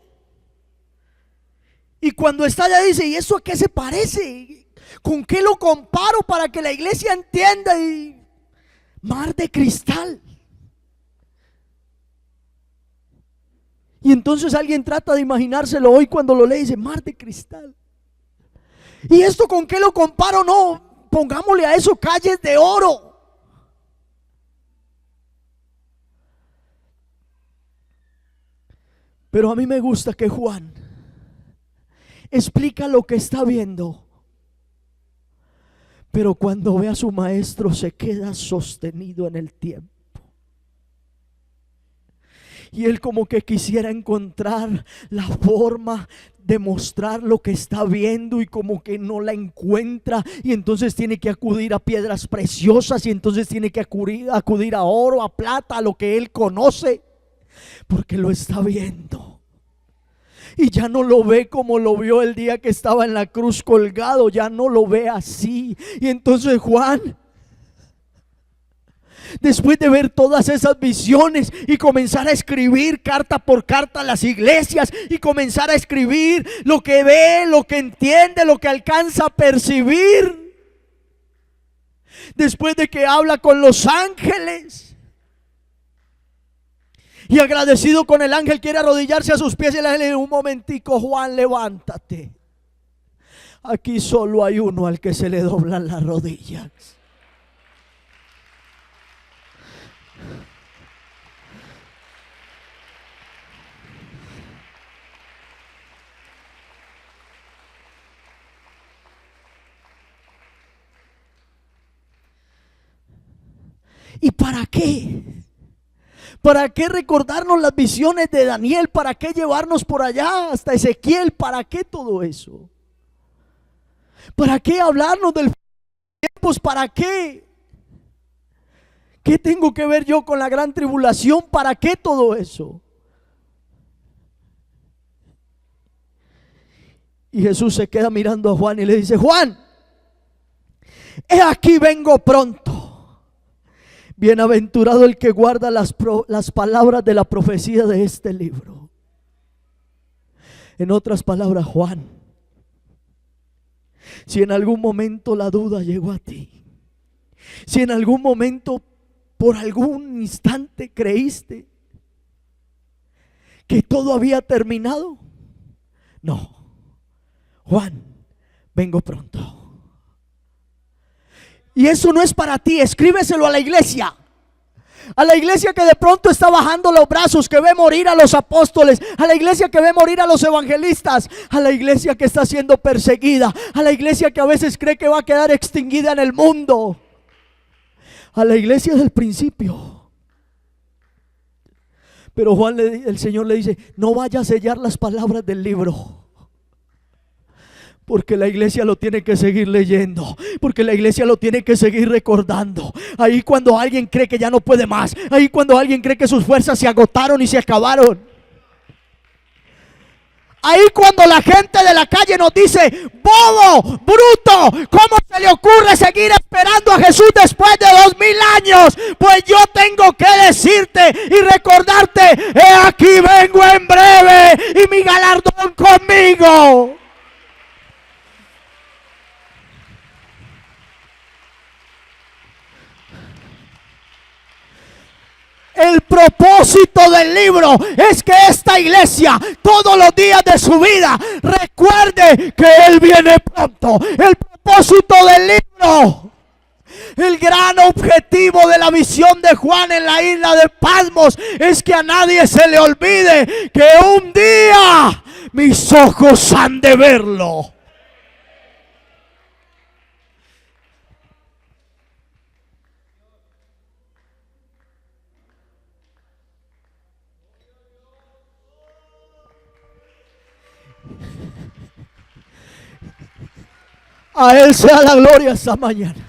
Y cuando está allá dice: ¿y eso a qué se parece? ¿Con qué lo comparo para que la iglesia entienda? Y mar de cristal. Y entonces alguien trata de imaginárselo hoy cuando lo lee y dice: mar de cristal. ¿Y esto con qué lo comparo? No, pongámosle a eso calles de oro. Pero a mí me gusta que Juan explica lo que está viendo, pero cuando ve a su maestro se queda sostenido en el tiempo. Y él como que quisiera encontrar la forma de mostrar lo que está viendo y como que no la encuentra, y entonces tiene que acudir a piedras preciosas, y entonces tiene que acudir a oro, a plata, a lo que él conoce, porque lo está viendo. Y ya no lo ve como lo vio el día que estaba en la cruz colgado, ya no lo ve así. Y entonces Juan, después de ver todas esas visiones y comenzar a escribir carta por carta a las iglesias, y comenzar a escribir lo que ve, lo que entiende, lo que alcanza a percibir, después de que habla con los ángeles, y agradecido con el ángel quiere arrodillarse a sus pies, y el ángel le dice: un momentico, Juan, levántate. Aquí solo hay uno al que se le doblan las rodillas. ¿Y para qué? ¿Para qué recordarnos las visiones de Daniel? ¿Para qué llevarnos por allá hasta Ezequiel? ¿Para qué todo eso? ¿Para qué hablarnos del tiempos? ¿Para qué? ¿Qué tengo que ver yo con la gran tribulación? ¿Para qué todo eso? Y Jesús se queda mirando a Juan y le dice: Juan, he aquí vengo pronto. Bienaventurado el que guarda las palabras de la profecía de este libro. En otras palabras, Juan, si en algún momento la duda llegó a ti, si en algún momento, por algún instante creíste que todo había terminado, no, Juan, vengo pronto. Y eso no es para ti, escríbeselo a la iglesia. A la iglesia que de pronto está bajando los brazos, que ve morir a los apóstoles, a la iglesia que ve morir a los evangelistas, a la iglesia que está siendo perseguida, a la iglesia que a veces cree que va a quedar extinguida en el mundo, a la iglesia del principio. Pero Juan, el Señor le dice: no vaya a sellar las palabras del libro, porque la iglesia lo tiene que seguir leyendo, porque la iglesia lo tiene que seguir recordando. Ahí cuando alguien cree que ya no puede más, ahí cuando alguien cree que sus fuerzas se agotaron y se acabaron, ahí cuando la gente de la calle nos dice: bobo, bruto, ¿cómo se le ocurre seguir esperando a Jesús después de 2000 años? Pues yo tengo que decirte y recordarte: he aquí vengo en breve y mi galardón conmigo. El propósito del libro es que esta iglesia todos los días de su vida recuerde que Él viene pronto. El propósito del libro, el gran objetivo de la visión de Juan en la isla de Patmos, es que a nadie se le olvide que un día mis ojos han de verlo. A Él sea la gloria esta mañana.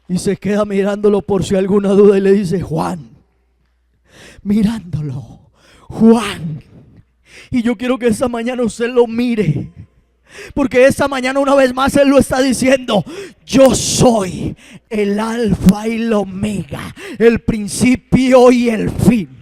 Y se queda mirándolo por si alguna duda y le dice: Juan, mirándolo, Juan. Y yo quiero que esta mañana usted lo mire, porque esta mañana una vez más Él lo está diciendo: yo soy el alfa y el omega, el principio y el fin.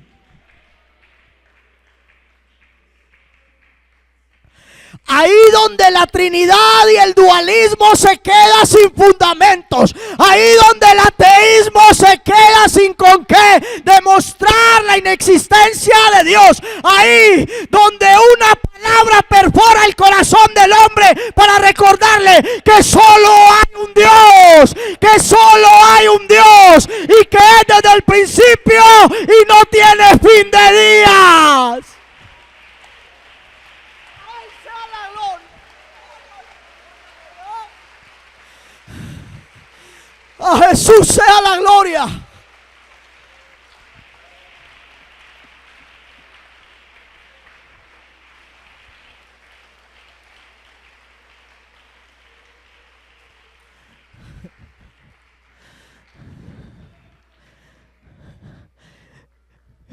Ahí donde la Trinidad y el dualismo se queda sin fundamentos, ahí donde el ateísmo se queda sin con qué demostrar la inexistencia de Dios, ahí donde una palabra perfora el corazón del hombre para recordarle que solo hay un Dios, que solo hay un Dios y que es desde el principio y no tiene fin de días. A Jesús sea la gloria.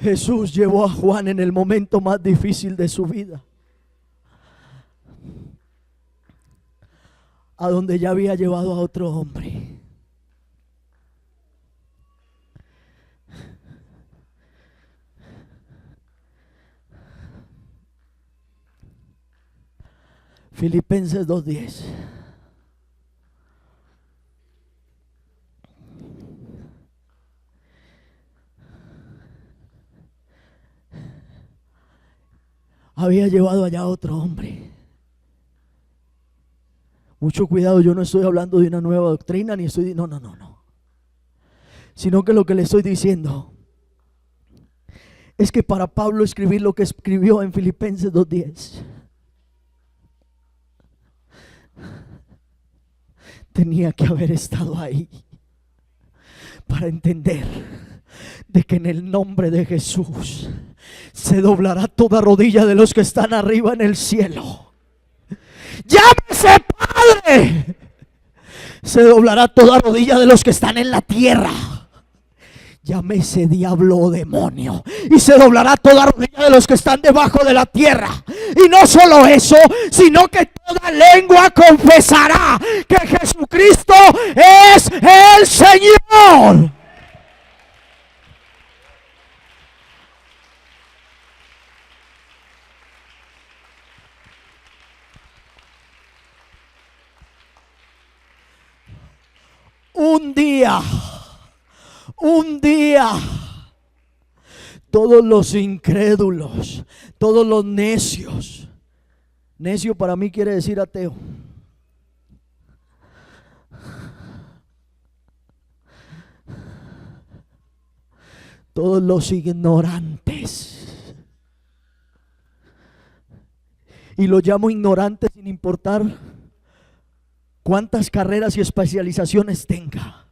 Jesús llevó a Juan en el momento más difícil de su vida, a donde ya había llevado a otro hombre. Filipenses 2:10. Había llevado allá a otro hombre. Mucho cuidado, yo no estoy hablando de una nueva doctrina, ni estoy, no. Sino que lo que le estoy diciendo es que para Pablo escribir lo que escribió en Filipenses 2:10, tenía que haber estado ahí para entender de que en el nombre de Jesús se doblará toda rodilla de los que están arriba en el cielo. Llámese Padre. Se doblará toda rodilla de los que están en la tierra. Llámese diablo o demonio. Y se doblará toda rodilla de los que están debajo de la tierra. Y no solo eso, sino que toda lengua confesará que Jesucristo es el Señor. Un día, todos los incrédulos, todos los necios. Necio para mí quiere decir ateo. Todos los ignorantes. Y lo llamo ignorantes sin importar cuántas carreras y especializaciones tenga.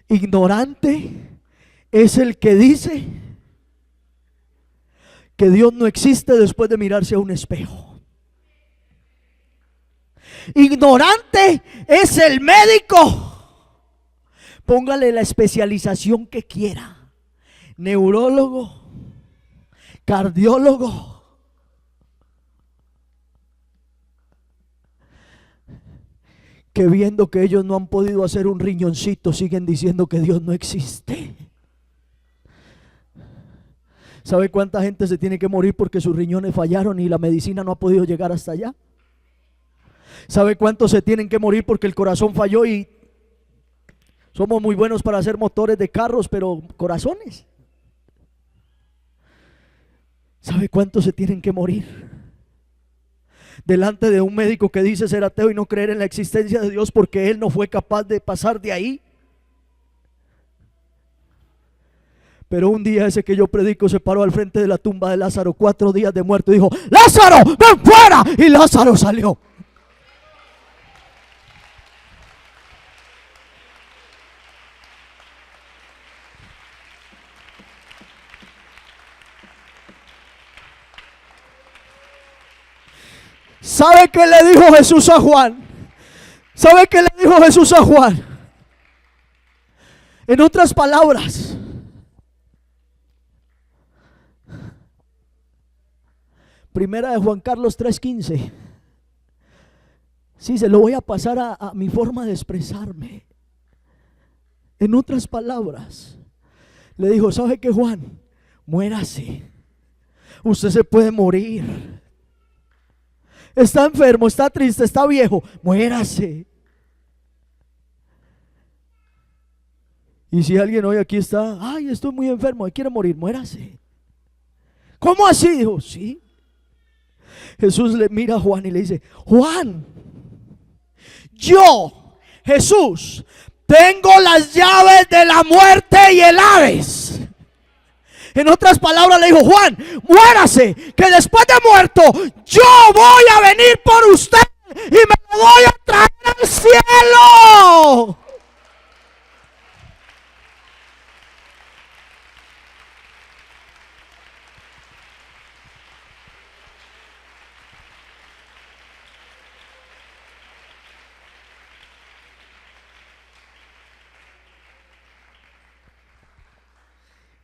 Ignorante es el que dice que Dios no existe después de mirarse a un espejo. Ignorante es el médico, póngale la especialización que quiera, neurólogo, cardiólogo, que viendo que ellos no han podido hacer un riñoncito, siguen diciendo que Dios no existe. ¿Sabe cuánta gente se tiene que morir porque sus riñones fallaron y la medicina no ha podido llegar hasta allá? ¿Sabe cuántos se tienen que morir porque el corazón falló y somos muy buenos para hacer motores de carros, pero corazones? ¿Sabe cuántos se tienen que morir delante de un médico que dice ser ateo y no creer en la existencia de Dios porque él no fue capaz de pasar de ahí? Pero un día ese que yo predico se paró al frente de la tumba de Lázaro, 4 días de muerto, y dijo: ¡Lázaro, ven fuera! Y Lázaro salió. ¿Sabe qué le dijo Jesús a Juan? ¿Sabe qué le dijo dijo Jesús a Juan? En otras palabras, primera de Juan Carlos 3:15. Sí, se lo voy a pasar a mi forma de expresarme. En otras palabras, le dijo, ¿sabe qué, Juan? Muérase. Usted se puede morir. Está enfermo, está triste, está viejo. Muérase. Y si alguien hoy aquí está, ay, estoy muy enfermo, quiere morir, muérase. ¿Cómo así? Dijo, sí. Jesús le mira a Juan y le dice, Juan, yo, Jesús, tengo las llaves de la muerte y el Hades. En otras palabras le dijo, Juan, muérase, que después de muerto yo voy a venir por usted y me lo voy a traer al cielo.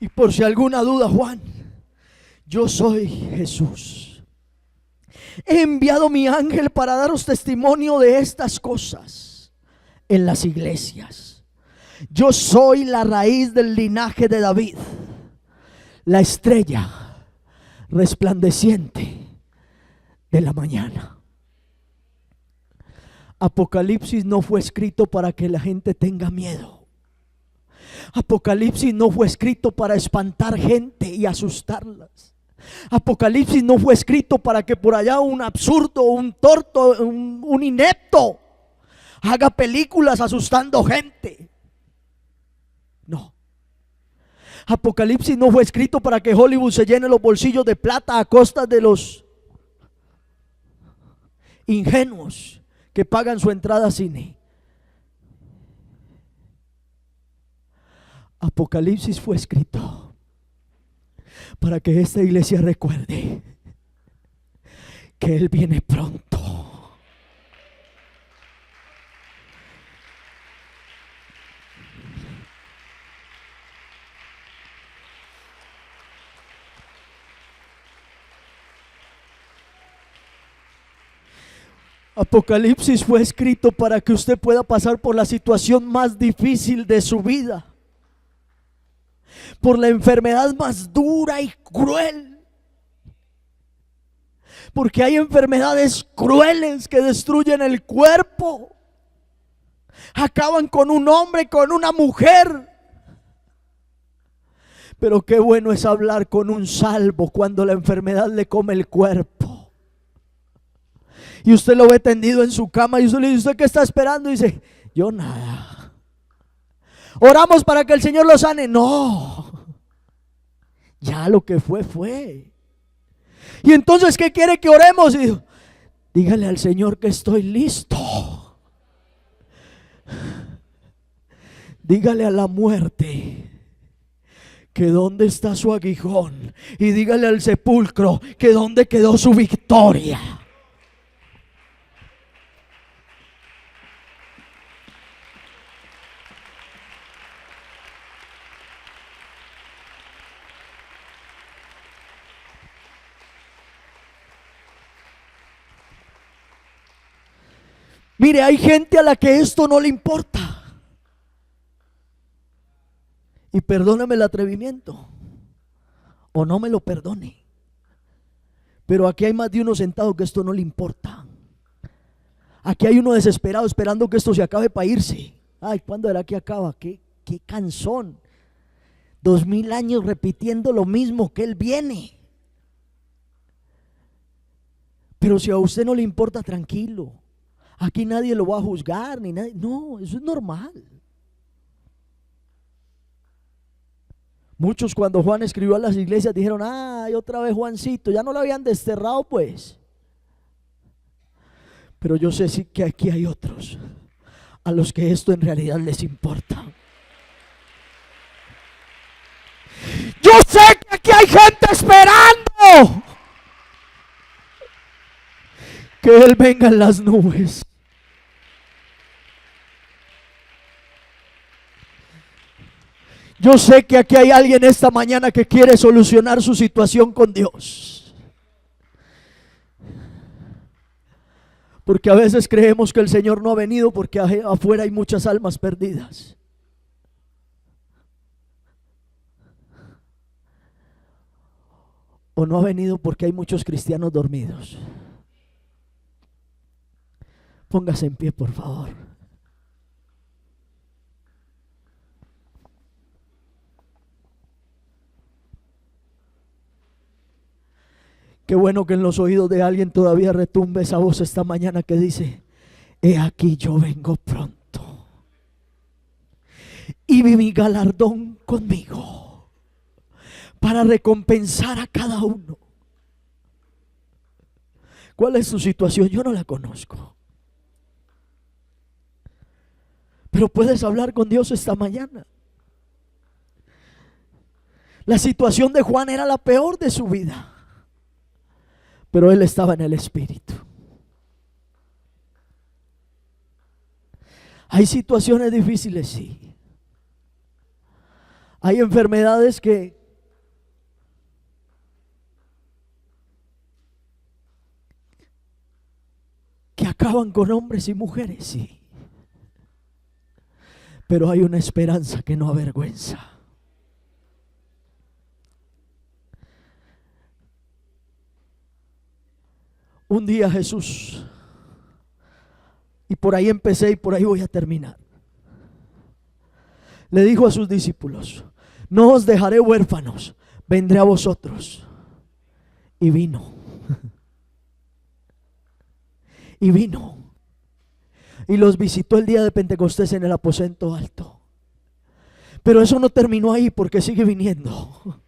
Y por si alguna duda, Juan, yo soy Jesús. He enviado mi ángel para daros testimonio de estas cosas en las iglesias. Yo soy la raíz del linaje de David, la estrella resplandeciente de la mañana. Apocalipsis no fue escrito para que la gente tenga miedo. Apocalipsis no fue escrito para espantar gente y asustarlas. Apocalipsis no fue escrito para que por allá un absurdo, un torto, un inepto haga películas asustando gente. No. Apocalipsis no fue escrito para que Hollywood se llene los bolsillos de plata a costa de los ingenuos que pagan su entrada a cine. Apocalipsis fue escrito para que esta iglesia recuerde que Él viene pronto. Apocalipsis fue escrito para que usted pueda pasar por la situación más difícil de su vida, por la enfermedad más dura y cruel, porque hay enfermedades crueles que destruyen el cuerpo, acaban con un hombre, con una mujer. Pero qué bueno es hablar con un salvo cuando la enfermedad le come el cuerpo y usted lo ve tendido en su cama y usted le dice, ¿usted qué está esperando? Y dice, yo nada. Oramos para que el Señor lo sane. No, ya lo que fue, fue. Y entonces, ¿qué quiere que oremos? Y digo, dígale al Señor que estoy listo. Dígale a la muerte que dónde está su aguijón. Y dígale al sepulcro que dónde quedó su victoria. Mire, hay gente a la que esto no le importa. Y perdóname el atrevimiento, o no me lo perdone, pero aquí hay más de uno sentado que esto no le importa. Aquí hay uno desesperado esperando que esto se acabe para irse. Ay, ¿cuándo era que acaba? Qué cansón. 2000 años repitiendo lo mismo, que Él viene. Pero si a usted no le importa, tranquilo. Aquí nadie lo va a juzgar, ni nadie. No, eso es normal. Muchos cuando Juan escribió a las iglesias dijeron, ay, otra vez Juancito, ya no lo habían desterrado pues. Pero yo sé sí que aquí hay otros a los que esto en realidad les importa. Yo sé que aquí hay gente esperando que Él venga en las nubes. Yo sé que aquí hay alguien esta mañana que quiere solucionar su situación con Dios. Porque a veces creemos que el Señor no ha venido porque afuera hay muchas almas perdidas. O no ha venido porque hay muchos cristianos dormidos. Póngase en pie, por favor. Qué bueno que en los oídos de alguien todavía retumbe esa voz esta mañana que dice: he aquí yo vengo pronto, y mi galardón conmigo para recompensar a cada uno. ¿Cuál es su situación? Yo no la conozco, pero puedes hablar con Dios esta mañana. La situación de Juan era la peor de su vida, pero él estaba en el Espíritu. Hay situaciones difíciles, sí. Hay enfermedades que acaban con hombres y mujeres, sí. Pero hay una esperanza que no avergüenza. Un día Jesús, y por ahí empecé y por ahí voy a terminar, le dijo a sus discípulos: no os dejaré huérfanos, vendré a vosotros. Y vino. Y vino. Y los visitó el día de Pentecostés en el aposento alto. Pero eso no terminó ahí, porque sigue viniendo.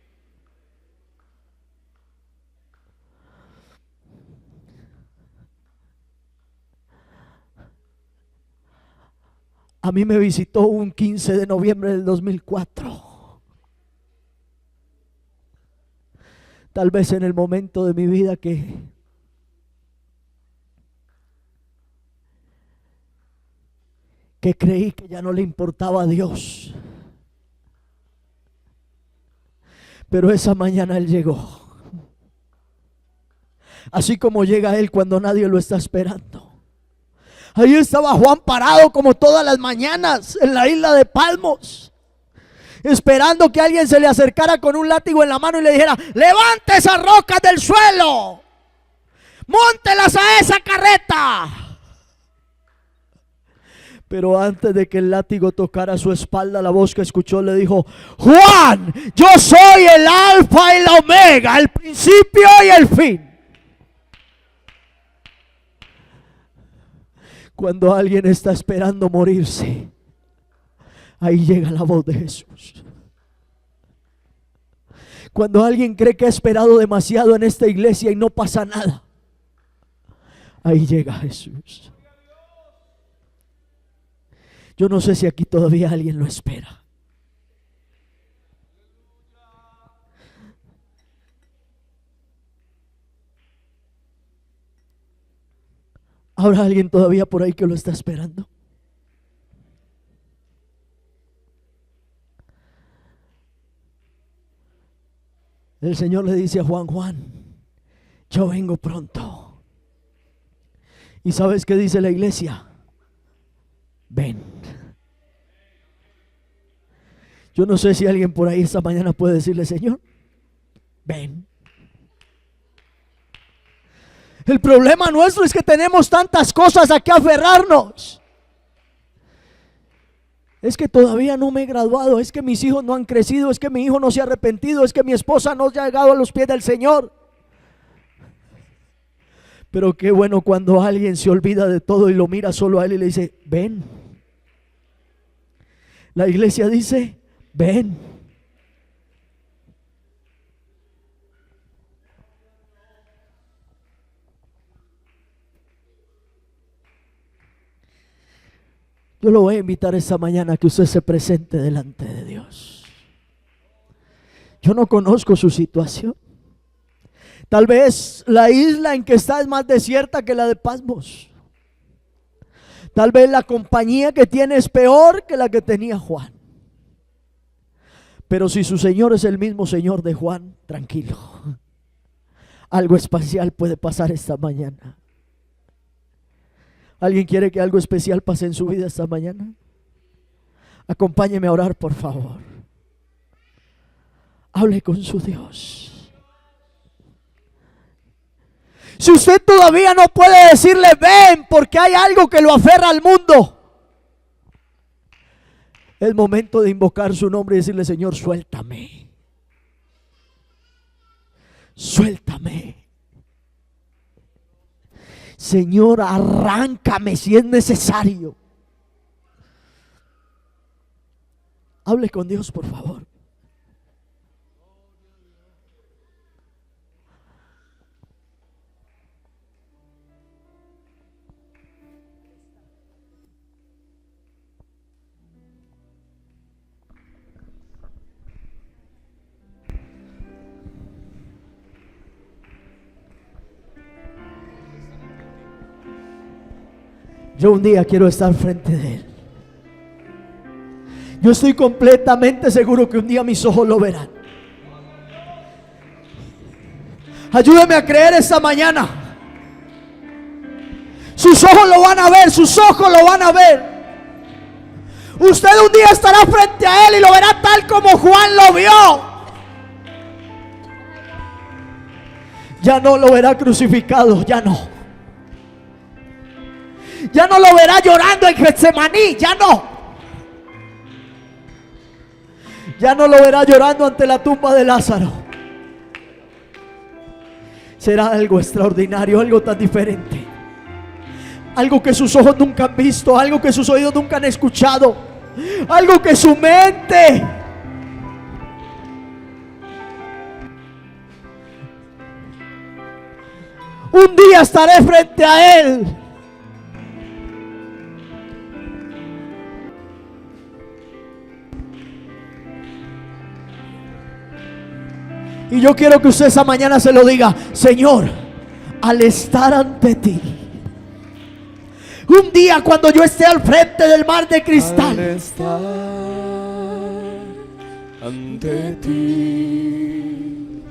A mí me visitó un 15 de noviembre del 2004. Tal vez en el momento de mi vida que creí que ya no le importaba a Dios. Pero esa mañana Él llegó. Así como llega Él cuando nadie lo está esperando. Ahí estaba Juan parado como todas las mañanas en la isla de Palmos, esperando que alguien se le acercara con un látigo en la mano y le dijera: levante esas rocas del suelo, móntelas a esa carreta. Pero antes de que el látigo tocara su espalda, la voz que escuchó le dijo: Juan, yo soy el alfa y la omega, el principio y el fin. Cuando alguien está esperando morirse, ahí llega la voz de Jesús. Cuando alguien cree que ha esperado demasiado en esta iglesia y no pasa nada, ahí llega Jesús. Yo no sé si aquí todavía alguien lo espera. ¿Habrá alguien todavía por ahí que lo está esperando? El Señor le dice a Juan: Juan, yo vengo pronto. ¿Y sabes qué dice la iglesia? Ven. Yo no sé si alguien por ahí esta mañana puede decirle: Señor, ven. El problema nuestro es que tenemos tantas cosas a que aferrarnos. Es que todavía no me he graduado, es que mis hijos no han crecido, es que mi hijo no se ha arrepentido, es que mi esposa no ha llegado a los pies del Señor. Pero qué bueno cuando alguien se olvida de todo y lo mira solo a Él y le dice: ven. La iglesia dice: ven. Yo lo voy a invitar esta mañana a que usted se presente delante de Dios. Yo no conozco su situación. Tal vez la isla en que está es más desierta que la de Patmos. Tal vez la compañía que tiene es peor que la que tenía Juan. Pero si su Señor es el mismo Señor de Juan, tranquilo. Algo especial puede pasar esta mañana. ¿Alguien quiere que algo especial pase en su vida esta mañana? Acompáñeme a orar, por favor. Hable con su Dios. Si usted todavía no puede decirle ven porque hay algo que lo aferra al mundo, es momento de invocar su nombre y decirle: Señor, suéltame. Suéltame. Señor, arráncame si es necesario. Hable con Dios, por favor. Yo un día quiero estar frente de Él. Yo estoy completamente seguro que un día mis ojos lo verán. Ayúdeme a creer esta mañana. Sus ojos lo van a ver, sus ojos lo van a ver. Usted un día estará frente a Él y lo verá tal como Juan lo vio. Ya no lo verá crucificado, ya no. Ya no lo verá llorando en Getsemaní, ya no. Ya no lo verá llorando ante la tumba de Lázaro. Será algo extraordinario, algo tan diferente. Algo que sus ojos nunca han visto, algo que sus oídos nunca han escuchado, algo que su mente un día estaré frente a Él. Y yo quiero que usted esa mañana se lo diga: Señor, al estar ante ti, un día cuando yo esté al frente del mar de cristal, al estar ante ti,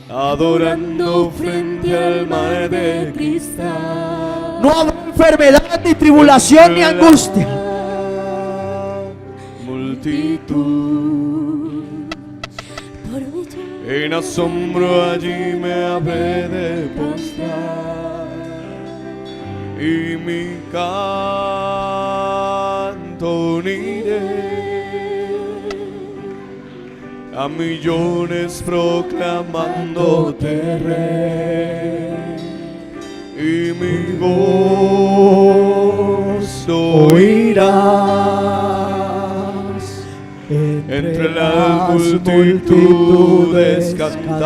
adorando frente al mar de cristal, no habrá enfermedad, ni tribulación, ni angustia. Multitud, en asombro allí me habré de postrar, y mi canto uniré a millones proclamándote Rey, y mi gozo oirás entre las multitudes cantar.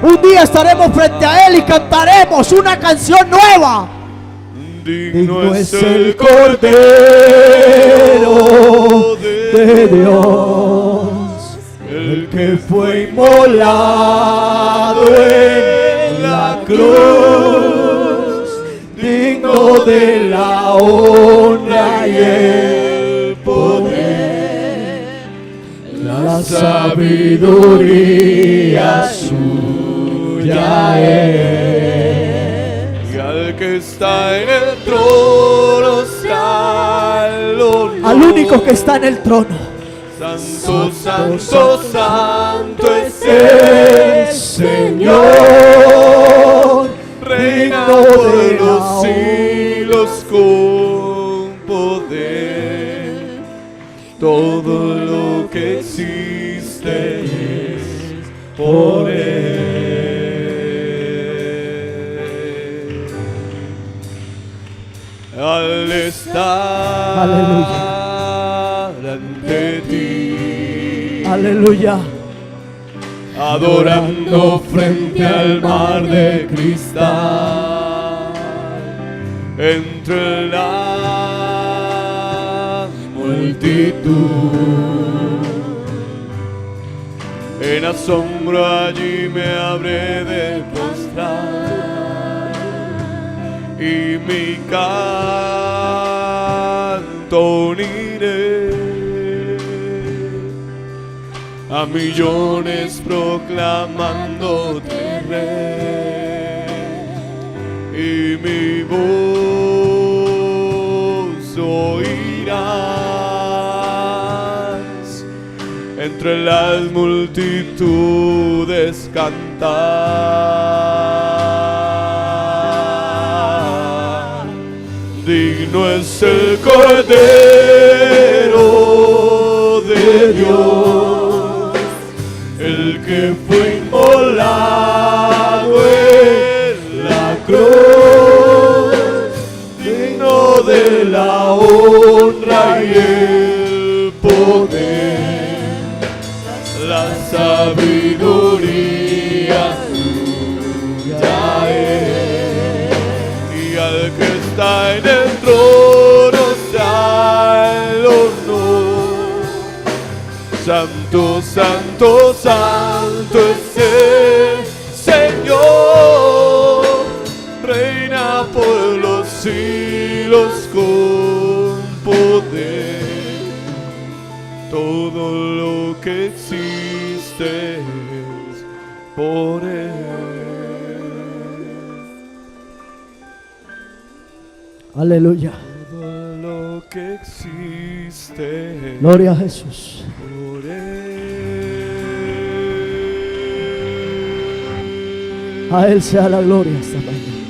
Un día estaremos frente a Él y cantaremos una canción nueva. Digno es el Cordero de Dios, el que fue inmolado en la cruz, digno de la honra y el poder, la sabiduría suya es, y al que está en el trono al único que está en el trono. Santo, santo, santo es el Señor, reina por los siglos con poder. Todo lo que existe es por Él. Al estar ante ti, Aleluya, adorando frente al mar de cristal, entre la multitud, en asombro allí me habré de postrar, y mi canto pronto uniré a millones proclamándote Rey, y mi voz oirás entre las multitudes cantar. Digno es el Cordero de Dios, el que fue inmolado en la cruz, digno de la honra y el poder, la sabiduría suya es, y al que está en el trono sea el honor. Santo, santo, santo es el Señor, reina por los siglos con poder. Todo lo que existe es por Él. Aleluya. Todo lo que existe Gloria a Jesús. por Él. A Él sea la gloria esta mañana.